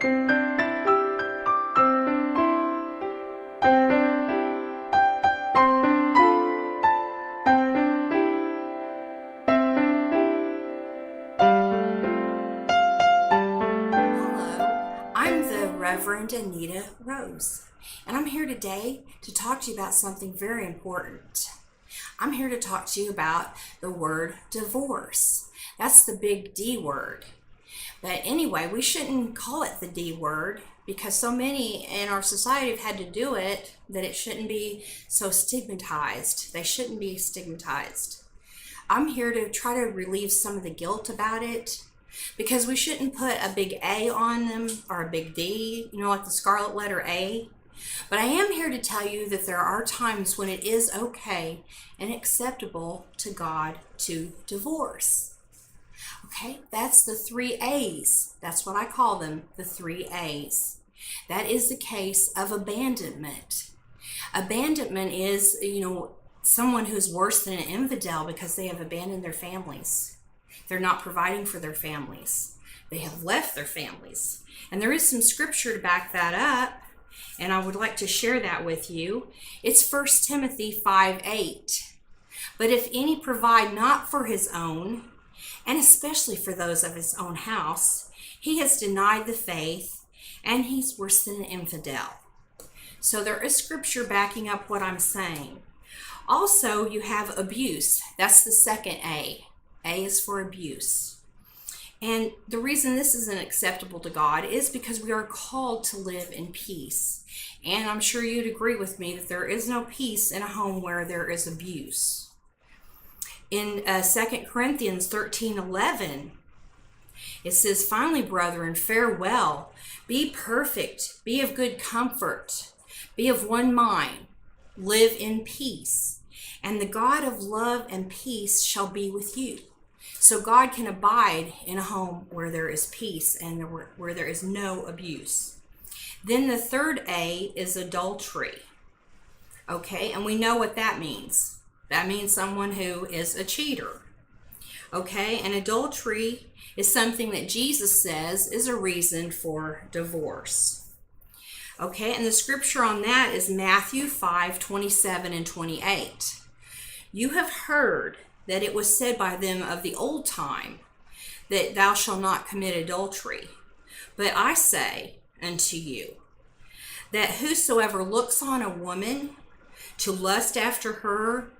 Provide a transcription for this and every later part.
I'm the Reverend Rose, and I'm here today to talk to you about something very important. I'm here to talk to you about the word divorce. That's the big D word. But anyway, we shouldn't call it the D word because so many in our society have had to do it that it shouldn't be so stigmatized. They shouldn't be stigmatized. I'm here to try to relieve some of the guilt about it, because we shouldn't put a big A on them or a big D, like the scarlet letter A. But I am here to tell you that there are times when it is okay and acceptable to God to divorce. Okay, that's the 3 A's. That's what I call them, the 3 A's. That is the case of abandonment. Abandonment is, someone who's worse than an infidel because they have abandoned their families. They're not providing for their families. They have left their families. And there is some scripture to back that up, and I would like to share that with you. It's 1 Timothy 5:8. But if any provide not for his own, and especially for those of his own house, he has denied the faith, and he's worse than an infidel. So there is scripture backing up what I'm saying. Also, you have abuse. That's the second A. A is for abuse. And the reason this isn't acceptable to God is because we are called to live in peace. And I'm sure you'd agree with me that there is no peace in a home where there is abuse. In 2 Corinthians 13:11, it says, "Finally, brethren, farewell. Be perfect. Be of good comfort. Be of one mind. Live in peace. And the God of love and peace shall be with you." So God can abide in a home where there is peace and where there is no abuse. Then the third A is adultery. Okay, and we know what that means. That means someone who is a cheater. Okay, and adultery is something that Jesus says is a reason for divorce. Okay, and the scripture on that is Matthew 5:27 and 28. "You have heard that it was said by them of the old time, that thou shalt not commit adultery. But I say unto you, that whosoever looks on a woman to lust after her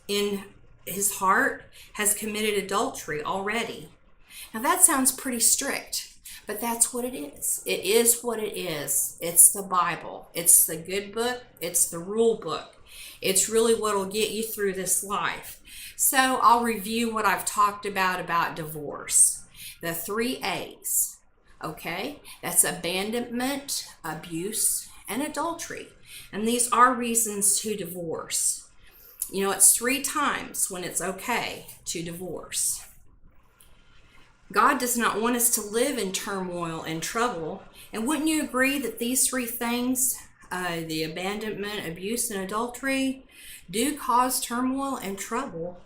in his heart has committed adultery already." Now that sounds pretty strict, but that's what it is. It is what it is. It's the Bible. It's the good book. It's the rule book. It's really what will get you through this life. So I'll review what I've talked about divorce. The 3 A's, okay? That's abandonment, abuse, and adultery. And these are reasons to divorce. It's 3 times when it's okay to divorce. God does not want us to live in turmoil and trouble. And wouldn't you agree that these 3 things, the abandonment, abuse, and adultery, do cause turmoil and trouble?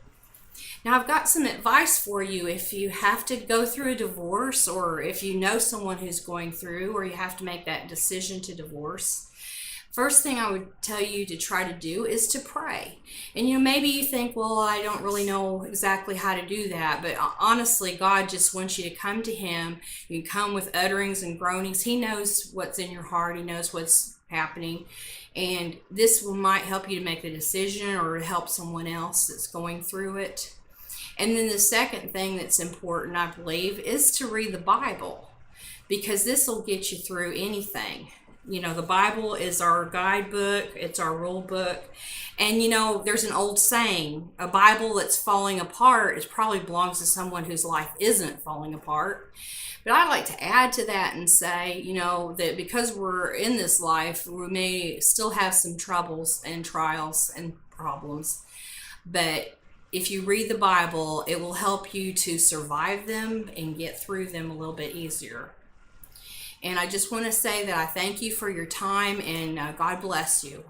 Now, I've got some advice for you if you have to go through a divorce, or if you know someone who's going through, or you have to make that decision to divorce. First thing I would tell you to try to do is to pray. And maybe you think, well, I don't really know exactly how to do that. But honestly, God just wants you to come to him. You come with utterings and groanings. He knows what's in your heart. He knows what's happening. And this might help you to make the decision, or to help someone else that's going through it. And then the second thing that's important, I believe, is to read the Bible, because this will get you through anything. The Bible is our guidebook. It's our rule book. And, there's an old saying, a Bible that's falling apart, it probably belongs to someone whose life isn't falling apart. But I'd like to add to that and say, that because we're in this life, we may still have some troubles and trials and problems. But if you read the Bible, it will help you to survive them and get through them a little bit easier. And I just want to say that I thank you for your time, and God bless you.